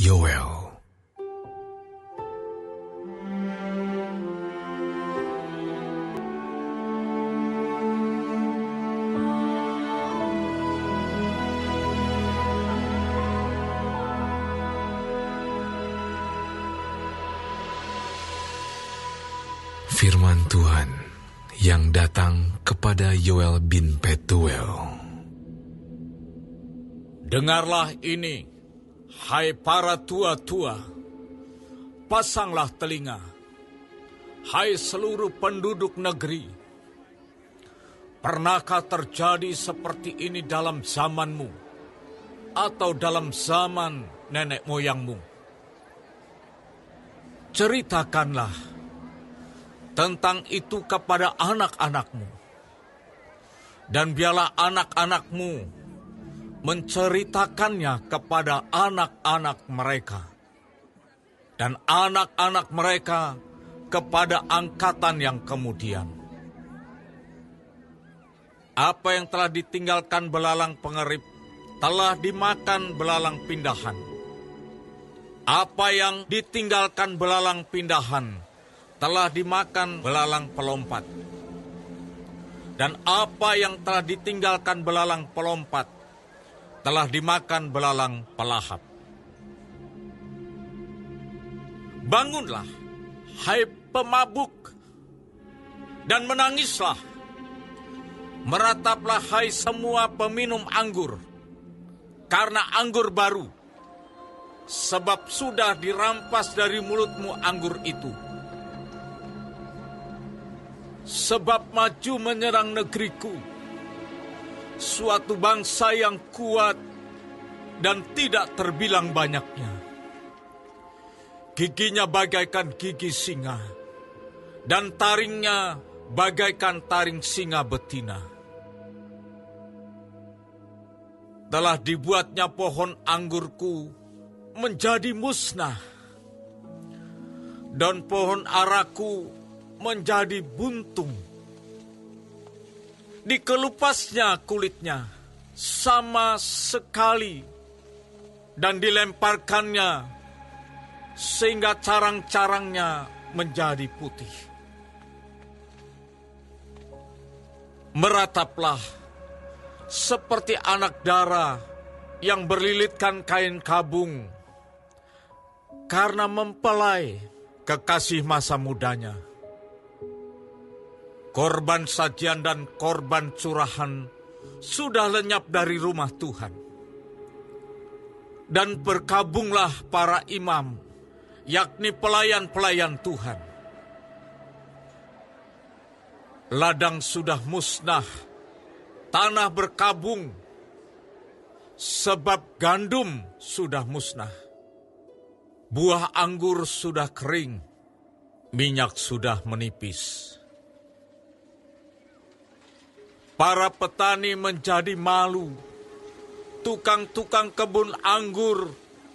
Yoel. Firman Tuhan yang datang kepada Yoel bin Petuel. Dengarlah ini, hai para tua-tua, pasanglah telinga, hai seluruh penduduk negeri. Pernahkah terjadi seperti ini dalam zamanmu, atau dalam zaman nenek moyangmu? Ceritakanlah tentang itu kepada anak-anakmu, dan biarlah anak-anakmu menceritakannya kepada anak-anak mereka, dan anak-anak mereka kepada angkatan yang kemudian. Apa yang telah ditinggalkan belalang pengerip telah dimakan belalang pindahan. Apa yang ditinggalkan belalang pindahan telah dimakan belalang pelompat. Dan apa yang telah ditinggalkan belalang pelompat telah dimakan belalang pelahap. Bangunlah, hai pemabuk, dan menangislah. Merataplah, hai semua peminum anggur, karena anggur baru, sebab sudah dirampas dari mulutmu anggur itu. Sebab maju menyerang negeriku, suatu bangsa yang kuat dan tidak terbilang banyaknya. Giginya bagaikan gigi singa, dan taringnya bagaikan taring singa betina. Telah dibuatnya pohon anggurku menjadi musnah, dan pohon araku menjadi buntung. Dikelupasnya kulitnya sama sekali, dan dilemparkannya sehingga carang-carangnya menjadi putih. Merataplah seperti anak dara yang berlilitkan kain kabung, karena mempelai kekasih masa mudanya. Korban sajian dan korban curahan sudah lenyap dari rumah Tuhan. Dan berkabunglah para imam, yakni pelayan-pelayan Tuhan. Ladang sudah musnah, tanah berkabung, sebab gandum sudah musnah. Buah anggur sudah kering, minyak sudah menipis. Para petani menjadi malu, tukang-tukang kebun anggur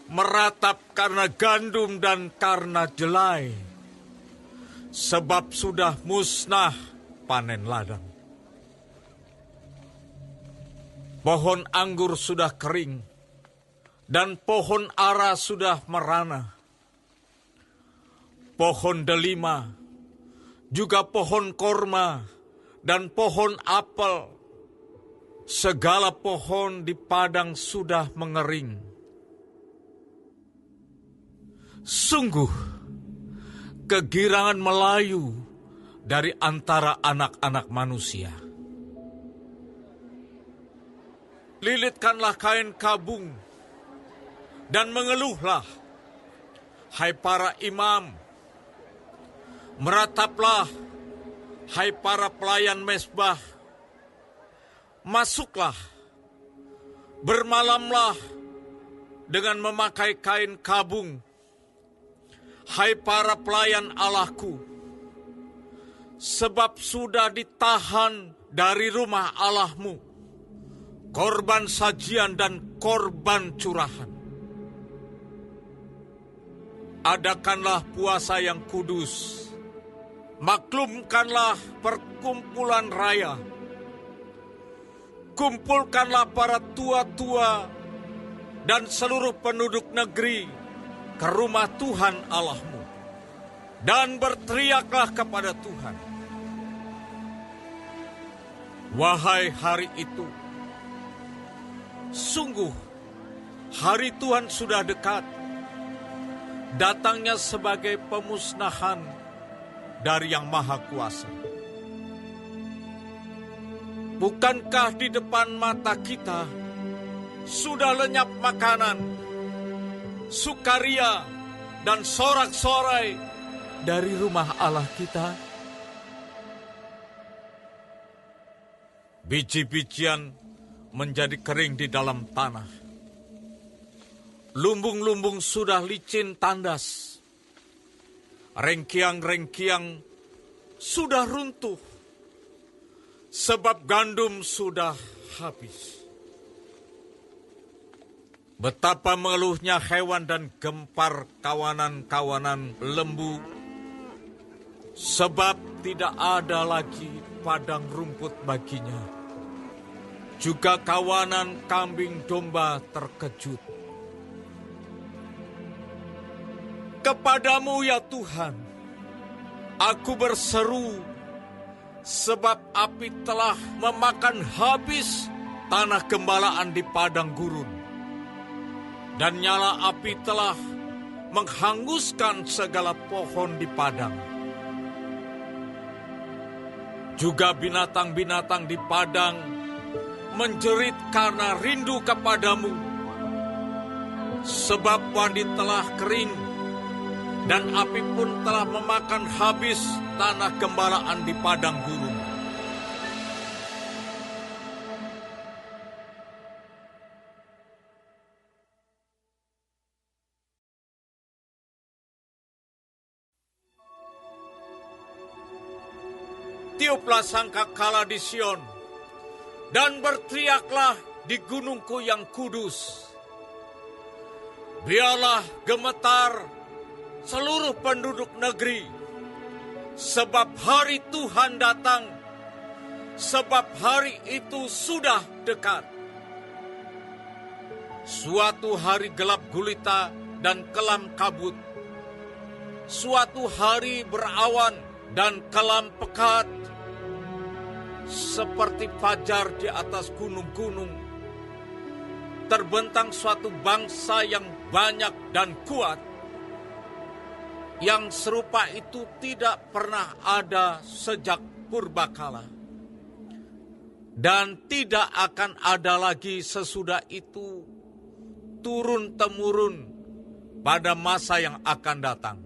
meratap karena gandum dan karena jelai, sebab sudah musnah panen ladang. Pohon anggur sudah kering, dan pohon ara sudah merana. Pohon delima, juga pohon korma, dan pohon apel, segala pohon di padang sudah mengering. Sungguh, kegirangan melayu dari antara anak-anak manusia. Lilitkanlah kain kabung, dan mengeluhlah, hai para imam. Merataplah, hai para pelayan mezbah. Masuklah, bermalamlah dengan memakai kain kabung, hai para pelayan Allahku. Sebab sudah ditahan dari rumah Allahmu korban sajian dan korban curahan. Adakanlah puasa yang kudus, maklumkanlah perkumpulan raya. Kumpulkanlah para tua-tua dan seluruh penduduk negeri ke rumah Tuhan Allahmu dan berteriaklah kepada Tuhan. Wahai hari itu, sungguh hari Tuhan sudah dekat, datangnya sebagai pemusnahan dari Yang Maha Kuasa. Bukankah di depan mata kita sudah lenyap makanan, sukaria, dan sorak-sorai dari rumah Allah kita? Biji-bijian menjadi kering di dalam tanah. Lumbung-lumbung sudah licin tandas. Rengkiang-rengkiang sudah runtuh. Sebab gandum sudah habis. Betapa mengeluhnya hewan dan gempar kawanan-kawanan lembu. Sebab tidak ada lagi padang rumput baginya. Juga kawanan kambing domba terkejut. Kepadamu ya Tuhan, aku berseru, sebab api telah memakan habis tanah gembalaan di padang gurun. Dan nyala api telah menghanguskan segala pohon di padang. Juga binatang-binatang di padang menjerit karena rindu kepadamu. Sebab wadi telah kering, dan api pun telah memakan habis tanah gembalaan di padang gurun. Tiuplah sangkakala di Sion, dan berteriaklah di gunungku yang kudus. Biarlah gemetar seluruh penduduk negeri, sebab hari Tuhan datang, sebab hari itu sudah dekat. Suatu hari gelap gulita dan kelam kabut, suatu hari berawan dan kelam pekat, seperti fajar di atas gunung-gunung. Terbentang suatu bangsa yang banyak dan kuat, yang serupa itu tidak pernah ada sejak purbakala, dan tidak akan ada lagi sesudah itu turun-temurun pada masa yang akan datang.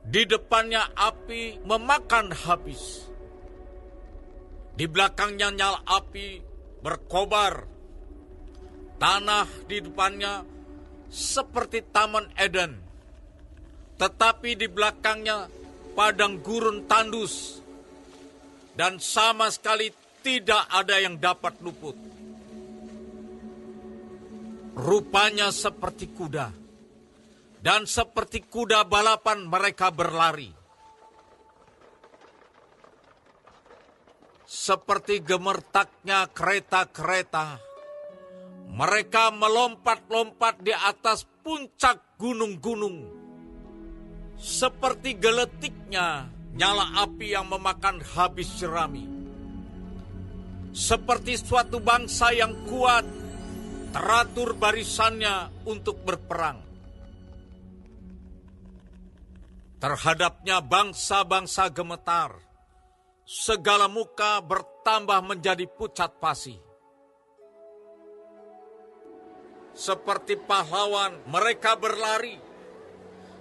Di depannya api memakan habis. Di belakangnya nyala api berkobar. Tanah di depannya seperti Taman Eden. Tetapi di belakangnya padang gurun tandus. Dan sama sekali tidak ada yang dapat luput. Rupanya seperti kuda. Dan seperti kuda balapan mereka berlari. Seperti gemertaknya kereta-kereta, mereka melompat-lompat di atas puncak gunung-gunung. Seperti geletiknya nyala api yang memakan habis jerami. Seperti suatu bangsa yang kuat, teratur barisannya untuk berperang. Terhadapnya bangsa-bangsa gemetar, segala muka bertambah menjadi pucat pasi. Seperti pahlawan mereka berlari,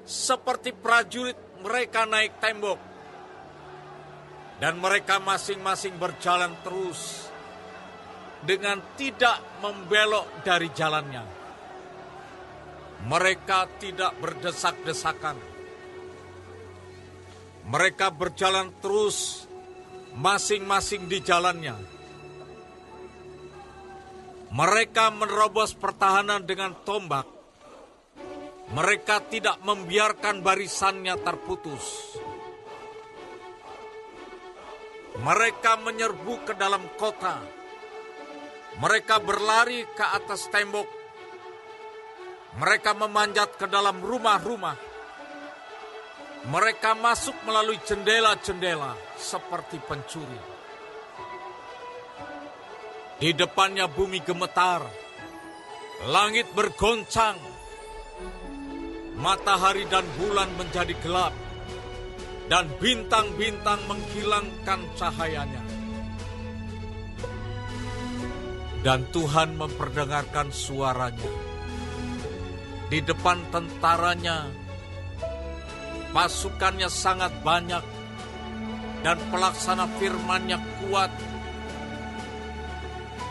seperti prajurit mereka naik tembok, dan mereka masing-masing berjalan terus dengan tidak membelok dari jalannya. Mereka tidak berdesak-desakan. Mereka berjalan terus, masing-masing di jalannya. Mereka menerobos pertahanan dengan tombak. Mereka tidak membiarkan barisannya terputus. Mereka menyerbu ke dalam kota. Mereka berlari ke atas tembok Mereka memanjat ke dalam rumah-rumah. Mereka masuk melalui jendela-jendela seperti pencuri. Di depannya bumi gemetar, langit bergoncang, matahari dan bulan menjadi gelap, dan bintang-bintang menghilangkan cahayanya. Dan Tuhan memperdengarkan suaranya. Di depan tentaranya, pasukannya sangat banyak, dan pelaksana firman-Nya kuat.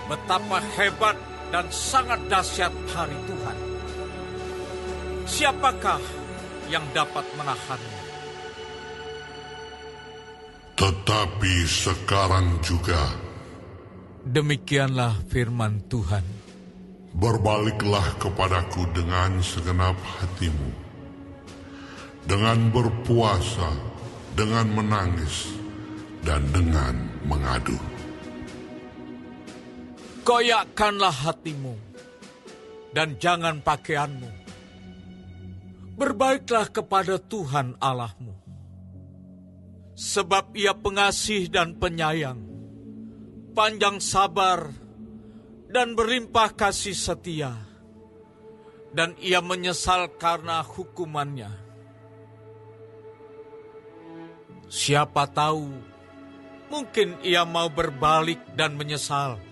Betapa hebat dan sangat dahsyat hari Tuhan. Siapakah yang dapat menahannya? Tetapi sekarang juga, demikianlah firman Tuhan. berbaliklah kepadaku dengan segenap hatimu, dengan berpuasa, dengan menangis, dan dengan mengadu. Goyakkanlah hatimu, dan jangan pakaianmu. Berbaiklah kepada Tuhan Allahmu. Sebab Ia pengasih dan penyayang, panjang sabar, dan berlimpah kasih setia. Dan Ia menyesal karena hukumannya. Siapa tahu, mungkin Ia mau berbalik dan menyesal.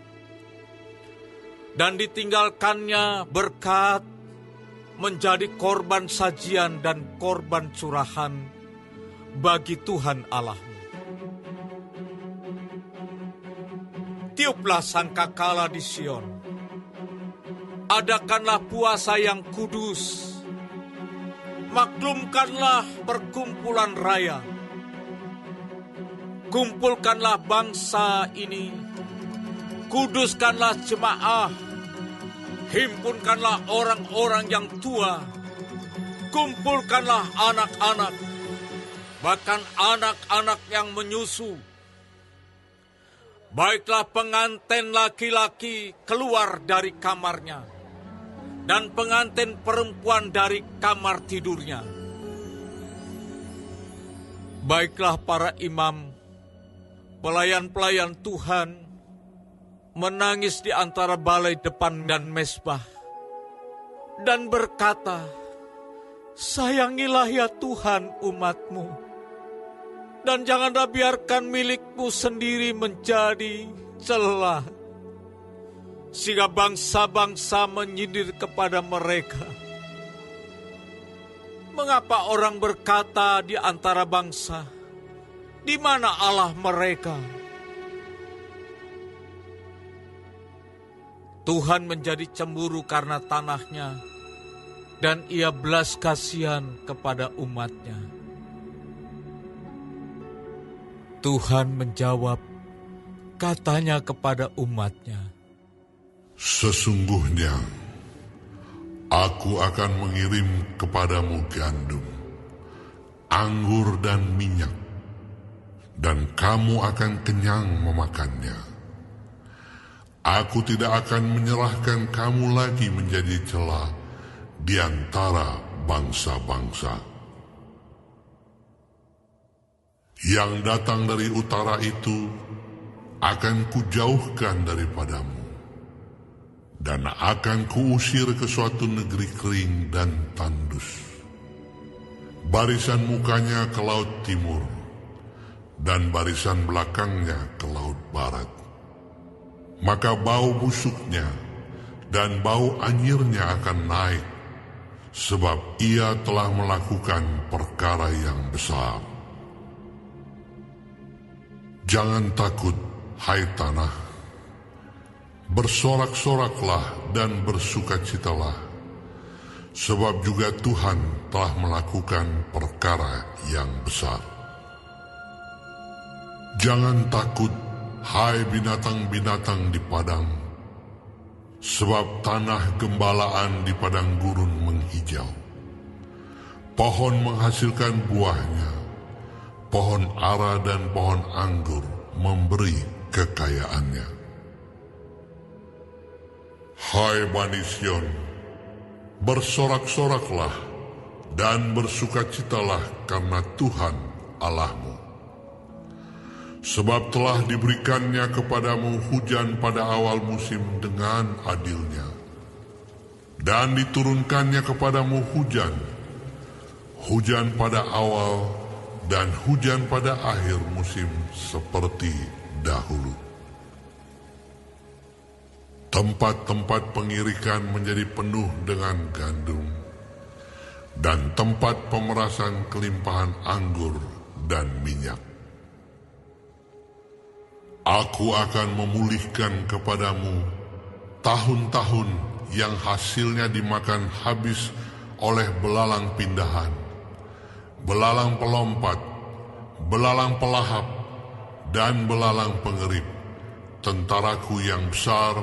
Dan ditinggalkannya berkat menjadi korban sajian dan korban curahan bagi Tuhan Allahmu. Tiuplah sangkakala di Sion. Adakanlah puasa yang kudus. Maklumkanlah perkumpulan raya. Kumpulkanlah bangsa ini. Kuduskanlah jemaah. Himpunkanlah orang-orang yang tua. Kumpulkanlah anak-anak. Bahkan anak-anak yang menyusu. Baiklah pengantin laki-laki keluar dari kamarnya, dan pengantin perempuan dari kamar tidurnya. Baiklah para imam, pelayan-pelayan Tuhan, menangis di antara balai depan dan mezbah, dan berkata, sayangilah ya Tuhan umat-Mu, dan janganlah biarkan milik-Mu sendiri menjadi celah, sehingga bangsa-bangsa menyindir kepada mereka. Mengapa orang berkata di antara bangsa, di mana Allah mereka? Tuhan menjadi cemburu karena tanahnya, dan Ia belas kasihan kepada umat-Nya. Tuhan menjawab, katanya kepada umat-Nya, sesungguhnya Aku akan mengirim kepadamu gandum, anggur dan minyak, dan kamu akan kenyang memakannya. Aku tidak akan menyerahkan kamu lagi menjadi celah di antara bangsa-bangsa. Yang datang dari utara itu akan kujauhkan daripadamu, dan akan kuusir ke suatu negeri kering dan tandus. Barisan mukanya ke laut timur, dan barisan belakangnya ke laut barat. Maka bau busuknya dan bau anyirnya akan naik, sebab ia telah melakukan perkara yang besar. Jangan takut, hai tanah. Bersorak-soraklah dan bersukacitalah, sebab juga Tuhan telah melakukan perkara yang besar. Jangan takut, hai binatang-binatang di padang, sebab tanah gembalaan di padang gurun menghijau. Pohon menghasilkan buahnya, pohon ara dan pohon anggur memberi kekayaannya. Hai Bani Sion, Bersorak-soraklah dan bersukacitalah karena Tuhan Allahmu. Sebab telah diberikannya kepadamu hujan pada awal musim dengan adilnya, dan diturunkannya kepadamu hujan pada awal dan hujan pada akhir musim seperti dahulu. Tempat-tempat pengirikan menjadi penuh dengan gandum, dan tempat pemerasan kelimpahan anggur dan minyak. Aku akan memulihkan kepadamu tahun-tahun yang hasilnya dimakan habis oleh belalang pindahan, belalang pelompat, belalang pelahap, dan belalang pengerip, tentaraku yang besar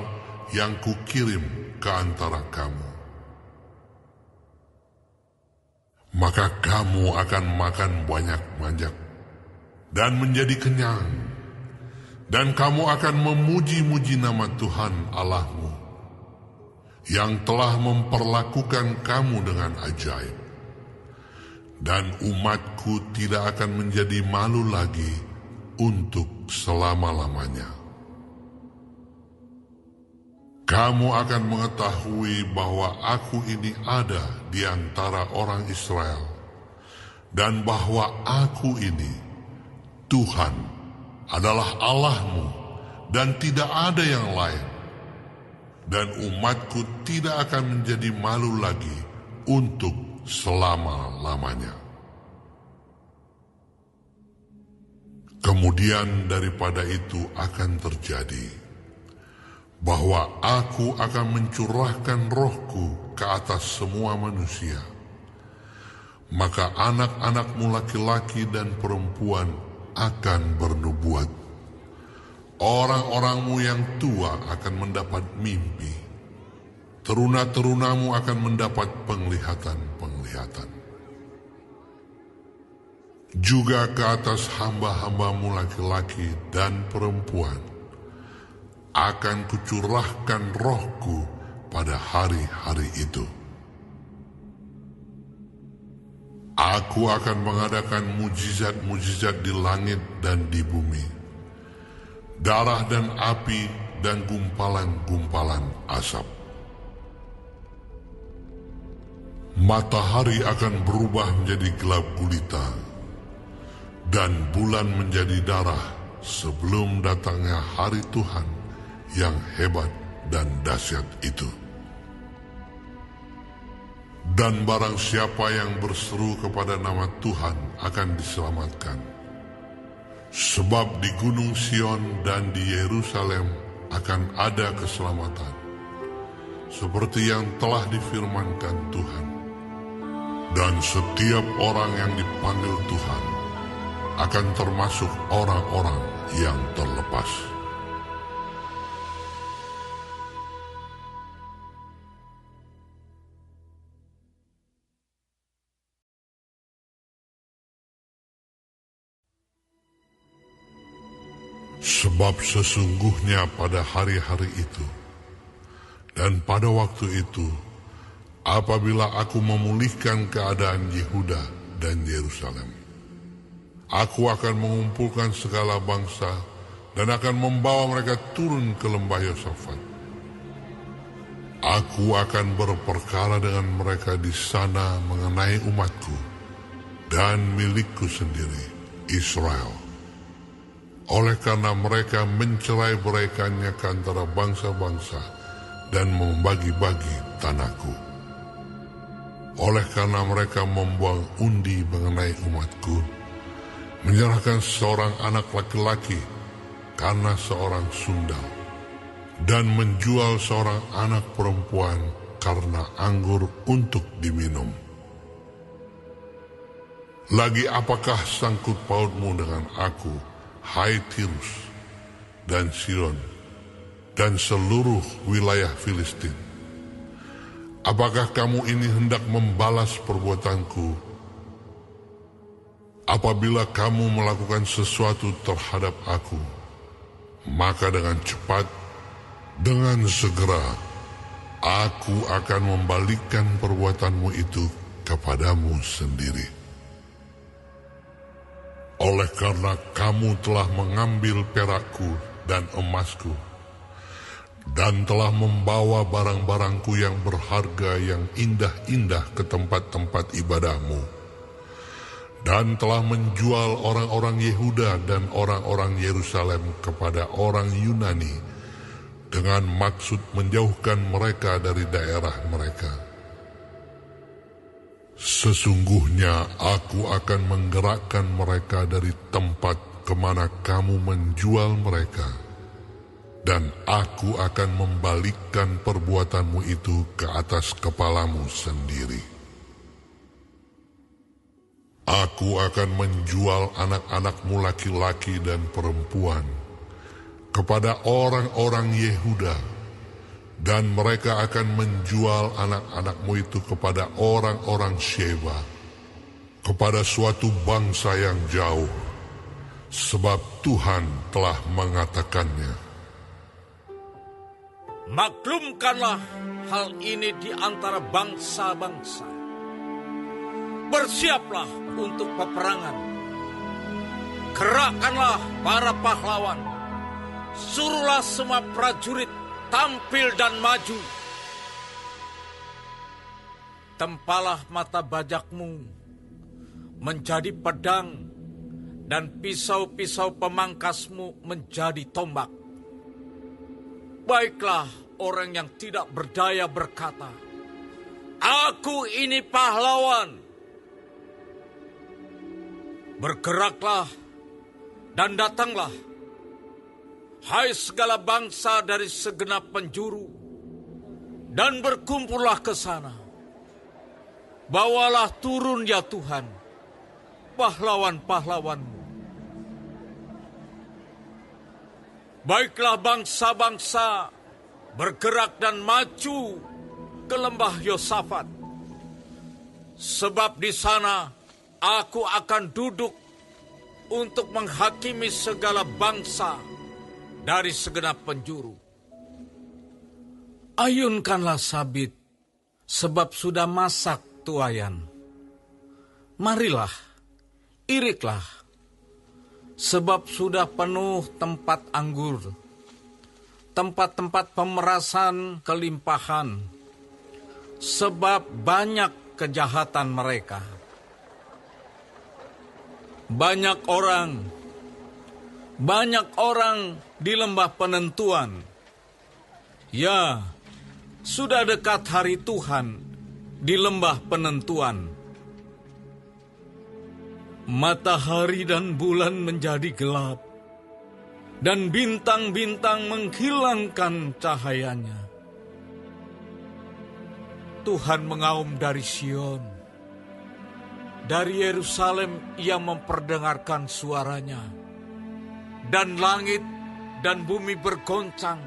yang kukirim ke antara kamu. Maka kamu akan makan banyak-banyak dan menjadi kenyang, dan kamu akan memuji-muji nama Tuhan Allahmu yang telah memperlakukan kamu dengan ajaib. Dan umatku tidak akan menjadi malu lagi untuk selama-lamanya. Kamu akan mengetahui bahwa aku ini ada di antara orang Israel, dan bahwa aku ini, Tuhan, adalah Allahmu, dan tidak ada yang lain. Dan umatku tidak akan menjadi malu lagi untuk selama-lamanya. Kemudian daripada itu akan terjadi bahwa aku akan mencurahkan rohku ke atas semua manusia. Maka anak-anakmu laki-laki dan perempuan akan bernubuat. Orang-orangmu yang tua akan mendapat mimpi. Teruna-terunamu akan mendapat penglihatan-penglihatan. Juga ke atas hamba-hambamu laki-laki dan perempuan akan kucurahkan rohku pada hari-hari itu. Aku akan mengadakan mujizat-mujizat di langit dan di bumi, darah dan api dan gumpalan-gumpalan asap. Matahari akan berubah menjadi gelap gulita, dan bulan menjadi darah sebelum datangnya hari Tuhan yang hebat dan dahsyat itu. Dan barang siapa yang berseru kepada nama Tuhan akan diselamatkan. Sebab di Gunung Sion dan di Yerusalem akan ada keselamatan, seperti yang telah difirmankan Tuhan. Dan setiap orang yang dipanggil Tuhan akan termasuk orang-orang yang terlepas. Sebab sesungguhnya pada hari-hari itu dan pada waktu itu, apabila aku memulihkan keadaan Yehuda dan Yerusalem, aku akan mengumpulkan segala bangsa dan akan membawa mereka turun ke lembah Yosafat. Aku akan berperkara dengan mereka di sana mengenai umatku dan milikku sendiri, Israel. Oleh karena mereka mencerai-beraikannya ke antara bangsa-bangsa dan membagi-bagi tanahku. Oleh karena mereka membuang undi mengenai umatku, menyerahkan seorang anak laki-laki karena seorang sundal, dan menjual seorang anak perempuan karena anggur untuk diminum. Lagi apakah sangkut pautmu dengan aku, hai Tirus dan Sidon dan seluruh wilayah Filistin? Apakah kamu ini hendak membalas perbuatanku apabila kamu melakukan sesuatu terhadap aku? Maka dengan cepat, dengan segera, aku akan membalikkan perbuatanmu itu kepadamu sendiri. Oleh karena kamu telah mengambil perakku dan emasku, dan telah membawa barang-barangku yang berharga yang indah-indah ke tempat-tempat ibadahmu, dan telah menjual orang-orang Yehuda dan orang-orang Yerusalem kepada orang Yunani dengan maksud menjauhkan mereka dari daerah mereka. Sesungguhnya aku akan menggerakkan mereka dari tempat kemana kamu menjual mereka, dan aku akan membalikkan perbuatanmu itu ke atas kepalamu sendiri. Aku akan menjual anak-anakmu laki-laki dan perempuan kepada orang-orang Yehuda, dan mereka akan menjual anak-anakmu itu kepada orang-orang Sheba, kepada suatu bangsa yang jauh, sebab Tuhan telah mengatakannya. Maklumkanlah hal ini di antara bangsa-bangsa. Bersiaplah untuk peperangan. Gerakkanlah para pahlawan. Suruhlah semua prajurit tampil dan maju. Tempalah mata bajakmu menjadi pedang, dan pisau-pisau pemangkasmu menjadi tombak. Baiklah orang yang tidak berdaya berkata, "Aku ini pahlawan." Bergeraklah dan datanglah, hai segala bangsa dari segenap penjuru, dan berkumpullah ke sana. Bawalah turun ya Tuhan, pahlawan-pahlawanmu. Baiklah bangsa-bangsa bergerak dan maju ke lembah Yosafat, sebab di sana aku akan duduk untuk menghakimi segala bangsa dari segenap penjuru. Ayunkanlah sabit, sebab sudah masak tuayan. Marilah, iriklah, sebab sudah penuh tempat anggur, tempat-tempat pemerasan kelimpahan, sebab banyak kejahatan mereka. Banyak orang di lembah penentuan. Ya, sudah dekat hari Tuhan di lembah penentuan. Matahari dan bulan menjadi gelap, dan bintang-bintang menghilangkan cahayanya. Tuhan mengaum dari Sion. Dari Yerusalem ia memperdengarkan suaranya, dan langit dan bumi bergoncang.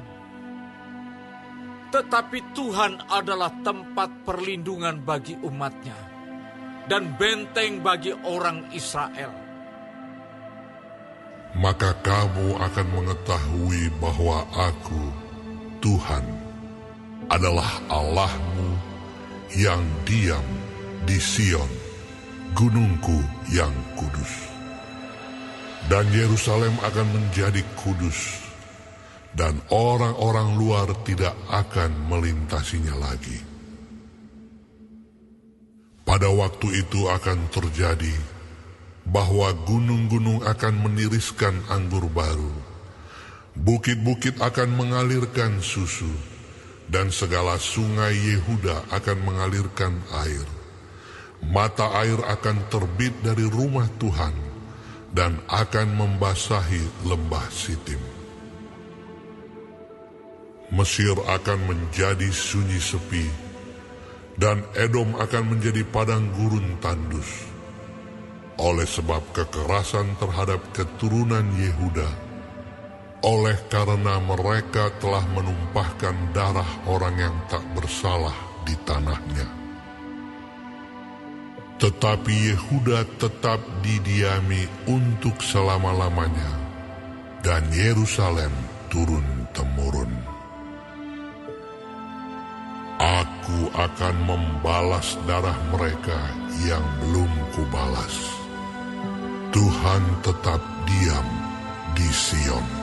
Tetapi Tuhan adalah tempat perlindungan bagi umatnya, dan benteng bagi orang Israel. Maka kamu akan mengetahui bahwa aku, Tuhan, adalah Allahmu yang diam di Sion, gunungku yang kudus. Dan Yerusalem akan menjadi kudus, dan orang-orang luar tidak akan melintasinya lagi. Pada waktu itu akan terjadi bahwa gunung-gunung akan meniriskan anggur baru, bukit-bukit akan mengalirkan susu, dan segala sungai Yehuda akan mengalirkan air. Mata air akan terbit dari rumah Tuhan dan akan membasahi lembah Sitim. Mesir akan menjadi sunyi sepi, dan Edom akan menjadi padang gurun tandus. Oleh sebab kekerasan terhadap keturunan Yehuda, oleh karena mereka telah menumpahkan darah orang yang tak bersalah di tanahnya. Tetapi Yehuda tetap didiami untuk selama-lamanya, dan Yerusalem turun-temurun. Aku akan membalas darah mereka yang belum kubalas. Tuhan tetap diam di Sion.